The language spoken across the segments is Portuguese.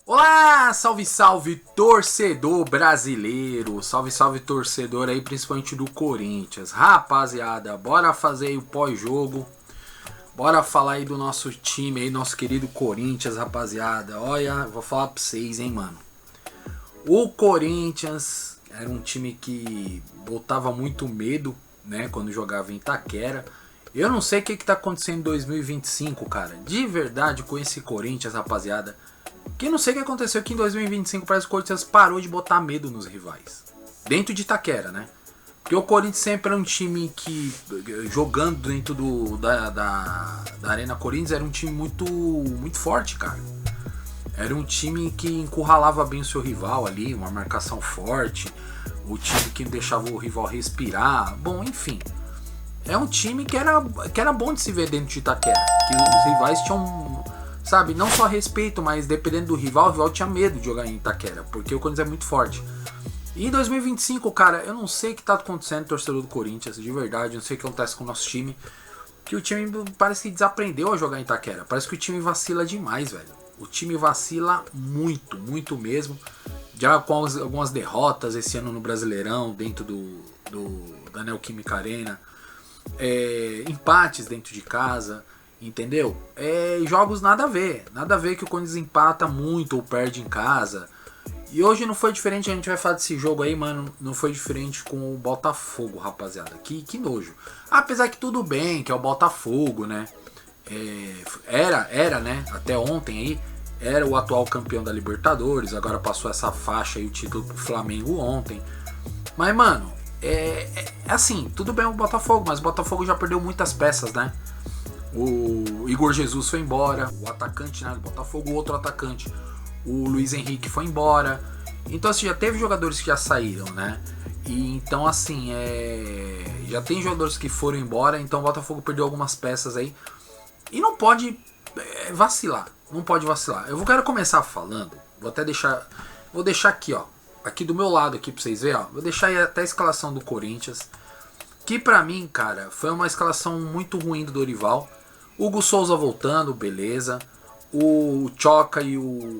Olá, salve, salve, torcedor brasileiro, salve, salve, torcedor aí, principalmente do Corinthians. Rapaziada, bora fazer aí o pós-jogo, bora falar aí do nosso time aí, nosso querido Corinthians, rapaziada. Olha, vou falar pra vocês, hein, mano. O Corinthians era um time que botava muito medo, né, quando jogava em Itaquera. Eu não sei o que tá acontecendo em 2025, cara, de verdade, com esse Corinthians, rapaziada. Que não sei o que aconteceu que em 2025 parece que o Corinthians parou de botar medo nos rivais. Dentro de Itaquera, né? Porque o Corinthians sempre era um time que, jogando dentro da Arena Corinthians, era um time muito forte, cara. Era um time que encurralava bem o seu rival ali, uma marcação forte. O time que deixava o rival respirar. Bom, enfim. É um time que era bom de se ver dentro de Itaquera. Que os rivais tinham... Sabe, não só respeito, mas dependendo do rival, o rival tinha medo de jogar em Itaquera, porque o Corinthians é muito forte. E em 2025, cara, eu não sei o que tá acontecendo, torcedor do Corinthians, de verdade, eu não sei o que acontece com o nosso time, que o time parece que desaprendeu a jogar em Itaquera, parece que o time vacila demais, velho. O time vacila muito mesmo, já com algumas derrotas esse ano no Brasileirão, dentro da Neoquímica Arena, empates dentro de casa. Entendeu? Jogos nada a ver que o Corinthians empata muito ou perde em casa. E hoje não foi diferente, a gente vai falar desse jogo aí, mano. Não foi diferente com o Botafogo, rapaziada. Que nojo. Apesar que tudo bem, que é o Botafogo, né? Era, né? Até ontem aí. Era o atual campeão da Libertadores. Agora passou essa faixa aí, o título pro Flamengo ontem. Mas, mano, assim, tudo bem o Botafogo, mas o Botafogo já perdeu muitas peças, né? O Igor Jesus foi embora, o atacante, né, do Botafogo, o outro atacante, o Luiz Henrique foi embora. Então assim, já teve jogadores que já saíram, né? E então assim, já tem jogadores que foram embora, então o Botafogo perdeu algumas peças aí. E não pode vacilar, não pode vacilar. Eu quero começar falando, vou deixar aqui, ó, aqui do meu lado aqui pra vocês verem, ó. Vou deixar aí até a escalação do Corinthians, que pra mim, cara, foi uma escalação muito ruim do Dorival. Hugo Souza voltando, beleza. O Choca e o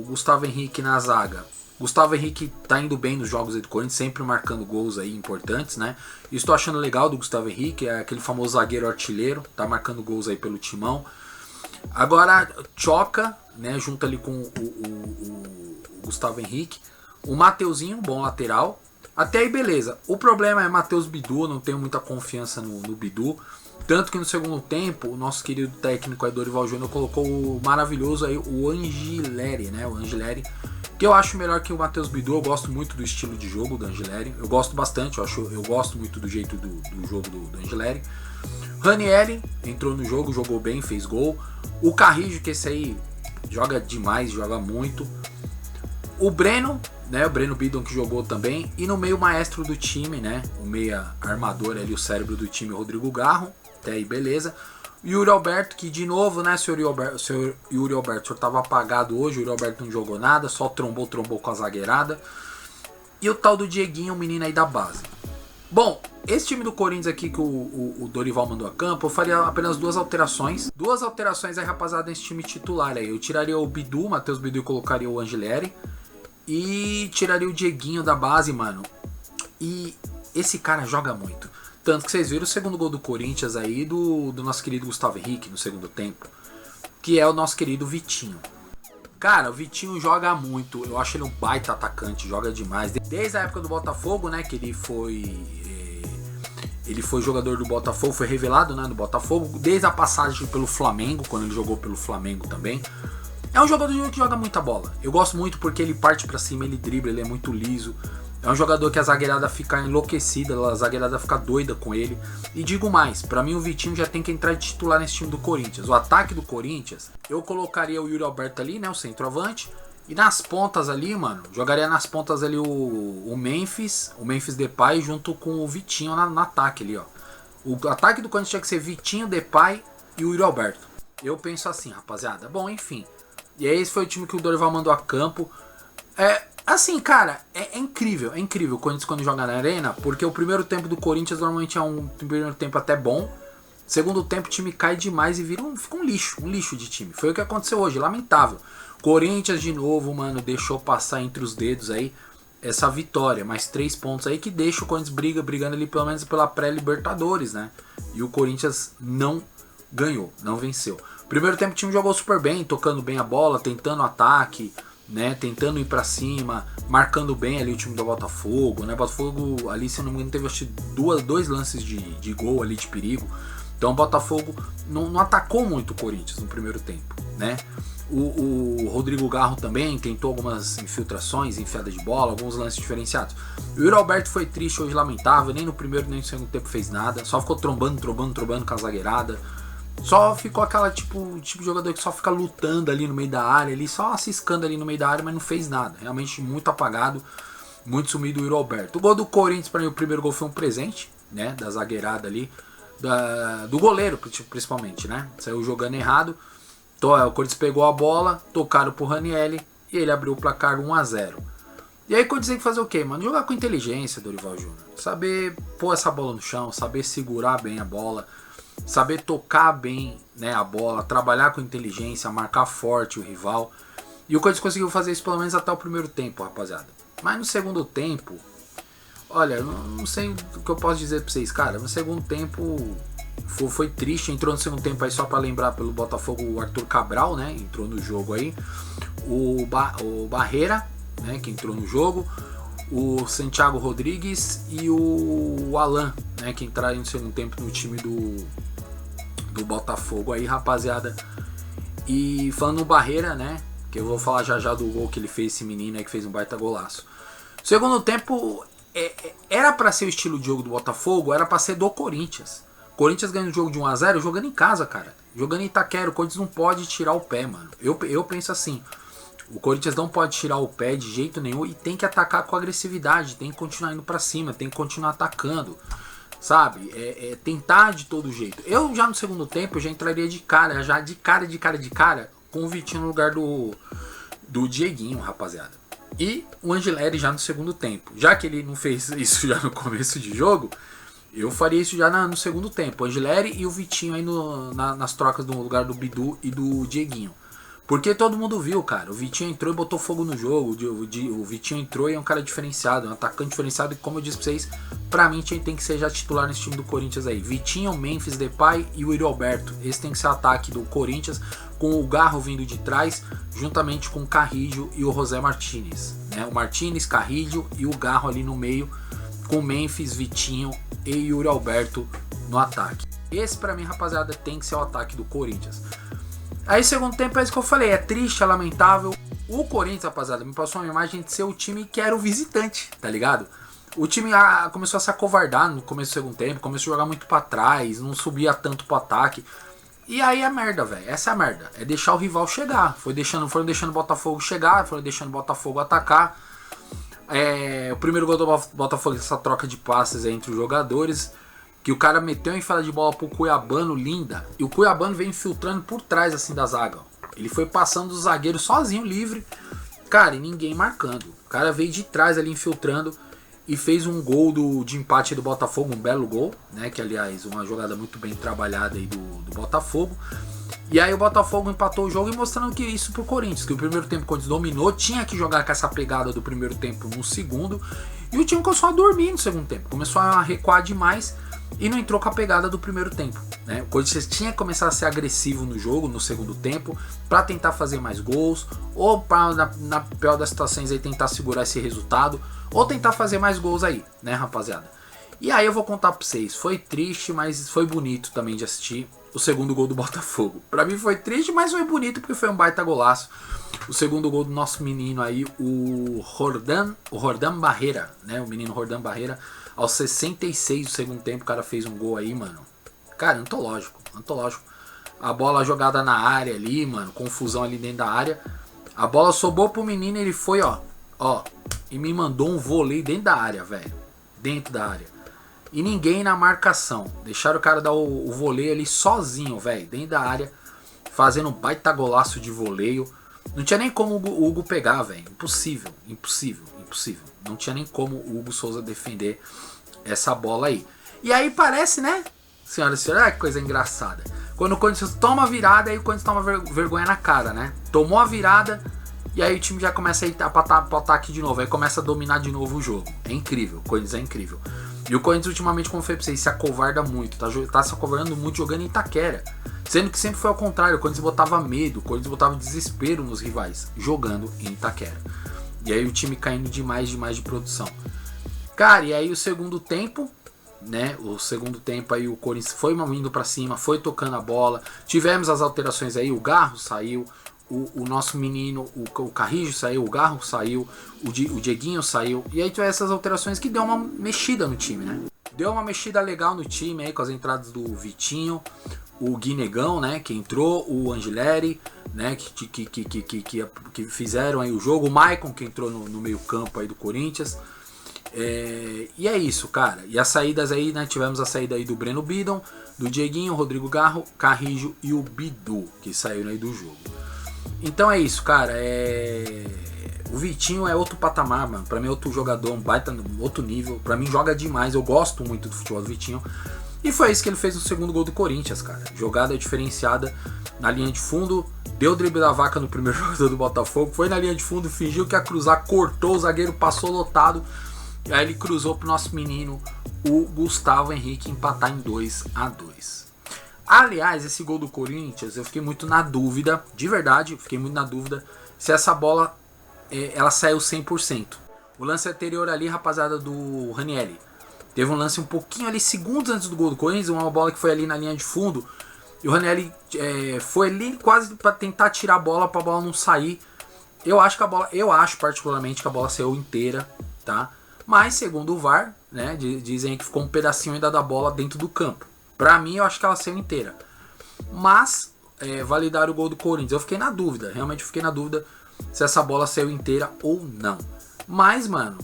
Gustavo Henrique na zaga. Gustavo Henrique tá indo bem nos jogos aí do Corinthians, sempre marcando gols aí importantes, né? E estou achando legal do Gustavo Henrique, é aquele famoso zagueiro artilheiro, tá marcando gols aí pelo timão. Agora, Choca, né, junto ali com o Gustavo Henrique. O Mateuzinho, bom lateral. Até aí beleza. O problema é Matheus Bidu, não tenho muita confiança no Bidu. Tanto que no segundo tempo, o nosso querido técnico aí, Dorival Júnior, colocou o maravilhoso aí, o Angileri, né? O Angileri, que eu acho melhor que o Matheus Bidu. Eu gosto muito do estilo de jogo do Angileri. Eu gosto bastante, eu gosto muito do jeito do jogo do Angileri. Ranieri entrou no jogo, jogou bem, fez gol. O Carrijo, que esse aí joga demais, joga muito. O Breno, né, o Breno Bidon, que jogou também. E no meio, o maestro do time, né, o meia armador ali, o cérebro do time, Rodrigo Garro. Até aí, beleza. O Yuri Alberto, que de novo, né, senhor Yuri Alberto, o senhor tava apagado hoje, o Yuri Alberto não jogou nada, só trombou com a zagueirada. E o tal do Dieguinho, o menino aí da base. Bom, esse time do Corinthians aqui que o Dorival mandou a campo, eu faria apenas duas alterações. Duas alterações aí, rapaziada, nesse time titular aí. Eu tiraria o Bidu, Matheus Bidu, e colocaria o Angileri. E tiraria o Dieguinho da base, mano. E esse cara joga muito. Tanto que vocês viram o segundo gol do Corinthians aí, do nosso querido Gustavo Henrique no segundo tempo. Que é o nosso querido Vitinho. Cara, o Vitinho joga muito. Eu acho ele um baita atacante, joga demais. Desde a época do Botafogo, né, que ele foi jogador do Botafogo, foi revelado, né, no Botafogo. Desde a passagem pelo Flamengo, quando ele jogou pelo Flamengo também. É um jogador que joga muita bola. Eu gosto muito porque ele parte pra cima, ele dribla, ele é muito liso. É um jogador que a zagueirada fica enlouquecida, a zagueirada fica doida com ele. E digo mais, pra mim o Vitinho já tem que entrar de titular nesse time do Corinthians. O ataque do Corinthians, eu colocaria o Yuri Alberto ali, né, o centroavante. E nas pontas ali, mano, jogaria nas pontas ali o Memphis Depay junto com o Vitinho no ataque ali, ó. O ataque do Corinthians tinha que ser Vitinho, Depay e o Yuri Alberto. Eu penso assim, rapaziada. Bom, enfim. E aí esse foi o time que o Dorival mandou a campo. Assim, cara, é incrível o Corinthians quando joga na arena, porque o primeiro tempo do Corinthians normalmente é um primeiro tempo até bom. Segundo tempo o time cai demais e fica um lixo de time. Foi o que aconteceu hoje, lamentável. Corinthians de novo, mano, deixou passar entre os dedos aí essa vitória, mais 3 pontos aí que deixa o Corinthians brigando ali pelo menos pela pré-Libertadores, né? E o Corinthians não ganhou, não venceu. Primeiro tempo o time jogou super bem, tocando bem a bola, tentando ataque, né? Tentando ir pra cima, marcando bem ali o time do Botafogo, né? Botafogo ali, se eu não me engano, teve acho que dois lances de gol ali de perigo. Então o Botafogo não atacou muito o Corinthians no primeiro tempo, né? O Rodrigo Garro também tentou algumas infiltrações, enfiada de bola, alguns lances diferenciados. O Yuri Alberto foi triste hoje, lamentável, nem no primeiro nem no segundo tempo fez nada, só ficou trombando com a zagueirada. Só ficou aquela tipo de jogador que só fica lutando ali no meio da área, ali, só ciscando ali no meio da área, mas não fez nada. Realmente muito apagado, muito sumido o Yuri Alberto. O gol do Corinthians, para mim, o primeiro gol foi um presente, né, da zagueirada ali, do goleiro principalmente, né, saiu jogando errado. Então, o Corinthians pegou a bola, tocaram pro Ranieri e ele abriu o placar 1-0. E aí o Corinthians tem que fazer o quê, mano? Jogar com inteligência, Dorival Júnior. Saber pôr essa bola no chão, saber segurar bem a bola, saber tocar bem, né, a bola, trabalhar com inteligência, marcar forte o rival. E o Corinthians conseguiu fazer isso pelo menos até o primeiro tempo, rapaziada. Mas no segundo tempo, olha, não sei o que eu posso dizer pra vocês, cara. No segundo tempo foi triste, entrou no segundo tempo aí só pra lembrar pelo Botafogo o Arthur Cabral, né, entrou no jogo aí. O Barreira, né, que entrou no jogo. O Santiago Rodrigues e o Alan, né, que entraram no segundo tempo no time do Botafogo aí, rapaziada. E falando no Barreira, né, que eu vou falar já do gol que ele fez, esse menino aí que fez um baita golaço. Segundo tempo, era pra ser o estilo de jogo do Botafogo, era pra ser do Corinthians. Corinthians ganha o jogo de 1-0 jogando em casa, cara. Jogando em Itaquera, o Corinthians não pode tirar o pé, mano. Eu penso assim, o Corinthians não pode tirar o pé de jeito nenhum e tem que atacar com agressividade, tem que continuar indo pra cima, tem que continuar atacando, sabe? Tentar de todo jeito. Eu já no segundo tempo, eu já entraria de cara com o Vitinho no lugar do Dieguinho, rapaziada. E o Angileri já no segundo tempo. Já que ele não fez isso já no começo de jogo, eu faria isso já no segundo tempo. O Angileri e o Vitinho aí nas trocas no lugar do Bidu e do Dieguinho. Porque todo mundo viu, cara. O Vitinho entrou e botou fogo no jogo. O Vitinho entrou e é um cara diferenciado, um atacante diferenciado. E como eu disse pra vocês, pra mim tem que ser já titular nesse time do Corinthians aí. Vitinho, Memphis Depay e o Yuri Alberto. Esse tem que ser o ataque do Corinthians, com o Garro vindo de trás, juntamente com o Carrillo e o José Martinez, né? O Martinez, Carrillo e o Garro ali no meio, com Memphis, Vitinho e Yuri Alberto no ataque. Esse pra mim, rapaziada, tem que ser o ataque do Corinthians. Aí segundo tempo é isso que eu falei, é triste, é lamentável. O Corinthians, rapaziada, me passou uma imagem de ser o time que era o visitante, tá ligado? O time começou a se acovardar no começo do segundo tempo, começou a jogar muito pra trás, não subia tanto pro ataque. E aí é merda, velho, essa é a merda, é deixar o rival chegar. Foram deixando o Botafogo chegar, foram deixando o Botafogo atacar. O primeiro gol do Botafogo, essa troca de passes entre os jogadores, que o cara meteu uma enfiada de bola pro Cuiabano, linda, e o Cuiabano veio infiltrando por trás assim da zaga, ó. Ele foi passando os zagueiros sozinho, livre, cara, e ninguém marcando. O cara veio de trás ali infiltrando e fez um gol de empate do Botafogo, um belo gol, né, que aliás uma jogada muito bem trabalhada aí do Botafogo. E aí o Botafogo empatou o jogo e mostrando que isso pro Corinthians, que o primeiro tempo o Corinthians dominou, tinha que jogar com essa pegada do primeiro tempo no segundo, e o time começou a dormir no segundo tempo, começou a recuar demais e não entrou com a pegada do primeiro tempo, né? O Corinthians tinha que começar a ser agressivo no jogo, no segundo tempo, para tentar fazer mais gols, ou para, na pior das situações aí, tentar segurar esse resultado, ou tentar fazer mais gols aí, né, rapaziada? E aí eu vou contar pra vocês, foi triste, mas foi bonito também de assistir o segundo gol do Botafogo. Pra mim foi triste, mas foi bonito porque foi um baita golaço. O segundo gol do nosso menino aí, o Jordan Barreira, né? O menino Jordan Barreira, aos 66 do segundo tempo, o cara fez um gol aí, mano. Cara, antológico. A bola jogada na área ali, mano, confusão ali dentro da área. A bola sobrou pro menino e ele foi, ó, e me mandou um vôlei dentro da área, velho. Dentro da área. E ninguém na marcação. Deixaram o cara dar o voleio ali sozinho, velho. Dentro da área. Fazendo um baita golaço de voleio. Não tinha nem como o Hugo pegar, velho. Impossível. Não tinha nem como o Hugo Souza defender essa bola aí. E aí parece, né? Senhoras e senhores, que coisa engraçada. Quando o Corinthians toma a virada, aí o Corinthians toma vergonha na cara, né? Tomou a virada, E aí o time já começa a ir pro ataque de novo. Aí começa a dominar de novo o jogo. É incrível, o Corinthians é incrível. E o Corinthians ultimamente, como eu falei pra vocês, se acovarda muito. Tá se acovardando muito jogando em Itaquera. Sendo que sempre foi ao contrário. O Corinthians botava medo, o Corinthians botava desespero nos rivais. Jogando em Itaquera. E aí o time caindo demais de produção. Cara, e aí o segundo tempo, né? O segundo tempo aí o Corinthians foi indo pra cima, foi tocando a bola. Tivemos as alterações aí, o Garro saiu. O nosso menino, o Carrijo saiu, o Garro saiu, o Dieguinho saiu. E aí tiveram essas alterações que deu uma mexida no time, né? Deu uma mexida legal no time aí com as entradas do Vitinho, o Guinegão, né? Que entrou, o Angileri, né? Que fizeram aí o jogo, o Maicon que entrou no meio campo aí do Corinthians. E é isso, cara. E as saídas aí, né? Tivemos a saída aí do Breno Bidon, do Dieguinho, Rodrigo Garro, Carrijo e o Bidu, que saíram aí do jogo. Então é isso, cara. O Vitinho é outro patamar, mano. Pra mim é outro jogador, um baita, outro nível. Pra mim joga demais. Eu gosto muito do futebol do Vitinho. E foi isso que ele fez no segundo gol do Corinthians, cara. Jogada diferenciada na linha de fundo. Deu o drible da vaca no primeiro jogador do Botafogo. Foi na linha de fundo, fingiu que ia cruzar, cortou, o zagueiro passou lotado. E aí ele cruzou pro nosso menino, o Gustavo Henrique, empatar em 2-2. Aliás, esse gol do Corinthians, eu fiquei muito na dúvida, de verdade, fiquei muito na dúvida, se essa bola, ela saiu 100%. O lance anterior ali, rapaziada, do Ranieri, teve um lance um pouquinho ali, segundos antes do gol do Corinthians, uma bola que foi ali na linha de fundo, e o Ranieri foi ali quase para tentar tirar a bola, para a bola não sair. Eu acho particularmente que a bola saiu inteira, tá? Mas, segundo o VAR, né, dizem que ficou um pedacinho ainda da bola dentro do campo. Pra mim, eu acho que ela saiu inteira. Mas, validaram o gol do Corinthians. Eu fiquei na dúvida. Realmente fiquei na dúvida se essa bola saiu inteira ou não. Mas, mano,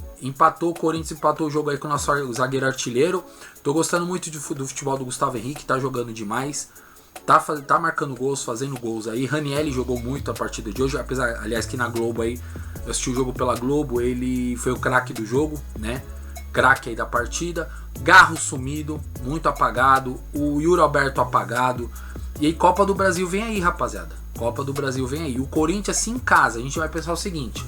o Corinthians empatou o jogo aí com o nosso zagueiro artilheiro. Tô gostando muito do futebol do Gustavo Henrique. Tá jogando demais. Tá marcando gols, fazendo gols aí. Ranieri jogou muito a partida de hoje. Apesar, aliás, que na Globo aí, eu assisti o jogo pela Globo. Ele foi o craque do jogo, né? Craque aí da partida. Garro sumido, muito apagado. O Yuri Alberto apagado. E aí Copa do Brasil vem aí, rapaziada. Copa do Brasil vem aí. O Corinthians, se em casa, a gente vai pensar o seguinte.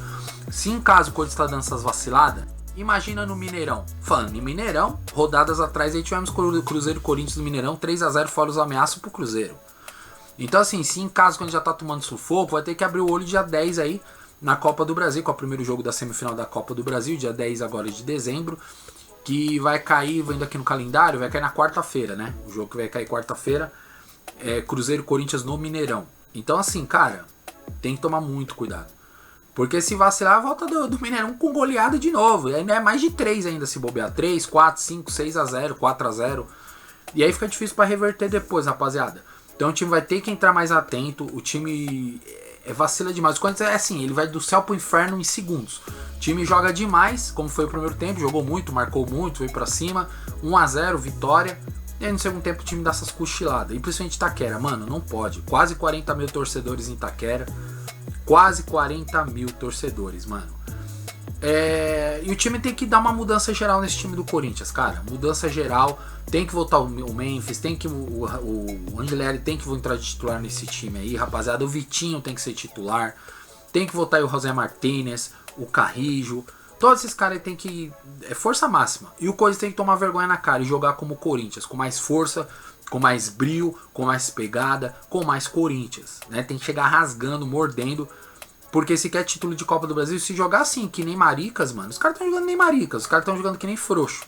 Se em casa o Corinthians tá dando essas vaciladas, imagina no Mineirão. Falando em Mineirão, rodadas atrás aí tivemos Cruzeiro e Corinthians no Mineirão. 3-0 fora os ameaços pro Cruzeiro. Então assim, se em casa quando já tá tomando sufoco, vai ter que abrir o olho dia 10 aí na Copa do Brasil, com o primeiro jogo da semifinal da Copa do Brasil, dia 10 agora de dezembro. Que vai cair, vendo aqui no calendário, vai cair na quarta-feira, né? O jogo que vai cair quarta-feira é Cruzeiro e Corinthians no Mineirão. Então assim, cara, tem que tomar muito cuidado. Porque se vacilar, volta do Mineirão com goleada de novo. E ainda é mais de 3 ainda se bobear. 3, 4, 5, 6-0, 4-0. E aí fica difícil para reverter depois, rapaziada. Então o time vai ter que entrar mais atento. O time vacila demais. O Corinthians é assim, ele vai do céu pro inferno em segundos. O time joga demais, como foi o primeiro tempo. Jogou muito, marcou muito, foi pra cima. 1-0, vitória. E aí no segundo tempo o time dá essas cochiladas. E principalmente Itaquera, mano, não pode. Quase 40 mil torcedores em Itaquera. Quase 40 mil torcedores, mano. E o time tem que dar uma mudança geral nesse time do Corinthians, cara. Mudança geral. Tem que voltar o Memphis, tem que o Angileri tem que entrar de titular nesse time aí, rapaziada. O Vitinho tem que ser titular. Tem que voltar aí o José Martínez, o Carrijo. Todos esses caras tem que... É força máxima. E o Corinthians tem que tomar vergonha na cara e jogar como o Corinthians. Com mais força, com mais brio, com mais pegada, com mais Corinthians, né? Tem que chegar rasgando, mordendo. Porque se quer título de Copa do Brasil, se jogar assim, que nem maricas, mano. Os caras estão jogando nem maricas, os caras estão jogando que nem frouxo.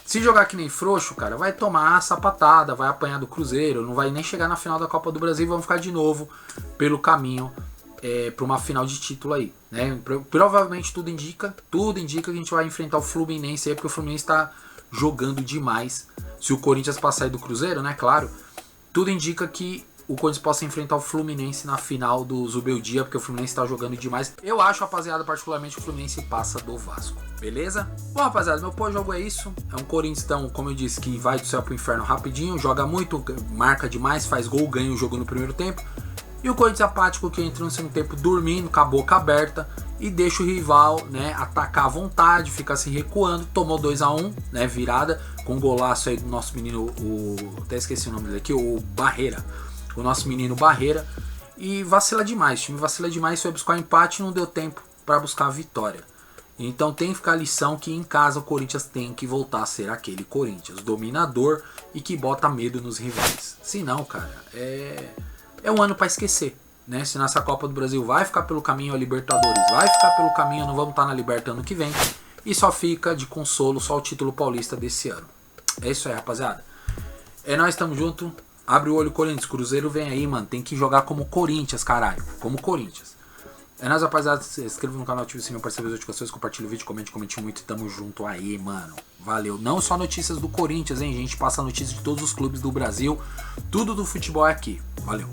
Se jogar que nem frouxo, cara, vai tomar a sapatada, vai apanhar do Cruzeiro, não vai nem chegar na final da Copa do Brasil e vão ficar de novo pelo caminho para uma final de título aí, né? Provavelmente tudo indica que a gente vai enfrentar o Fluminense aí, porque o Fluminense está jogando demais. Se o Corinthians passar aí do Cruzeiro, né, claro, tudo indica que o Corinthians possa enfrentar o Fluminense na final do Zubeldia, porque o Fluminense está jogando demais. Eu acho, rapaziada, particularmente, que o Fluminense passa do Vasco. Beleza? Bom, rapaziada, meu pós-jogo é isso. É um Corinthians, então, como eu disse, que vai do céu pro inferno rapidinho, joga muito, marca demais, faz gol, ganha o jogo no primeiro tempo. E o Corinthians apático que entra no segundo tempo dormindo, com a boca aberta, e deixa o rival, né, atacar à vontade, fica se recuando. Tomou 2-1, né, virada, com um golaço aí do nosso menino, até esqueci o nome dele aqui, o Barreira. O nosso menino Barreira. e vacila demais. O time vacila demais, foi buscar empate e não deu tempo para buscar a vitória. Então tem que ficar a lição que em casa o Corinthians tem que voltar a ser aquele Corinthians dominador e que bota medo nos rivais. Se não, cara, é um ano para esquecer, né? Se nessa Copa do Brasil vai ficar pelo caminho a Libertadores, vai ficar pelo caminho, não vamos estar na Liberta ano que vem, e só fica de consolo só o título paulista desse ano. É isso aí, rapaziada. Nós estamos junto. Abre o olho, Corinthians. Cruzeiro vem aí, mano. Tem que jogar como Corinthians, caralho. Como Corinthians. Nóis, rapaziada. Se inscreva no canal, ative o sininho para receber as notificações, compartilhe o vídeo, comente muito. Tamo junto aí, mano. Valeu. Não só notícias do Corinthians, hein, gente. Passa notícias de todos os clubes do Brasil. Tudo do futebol é aqui. Valeu.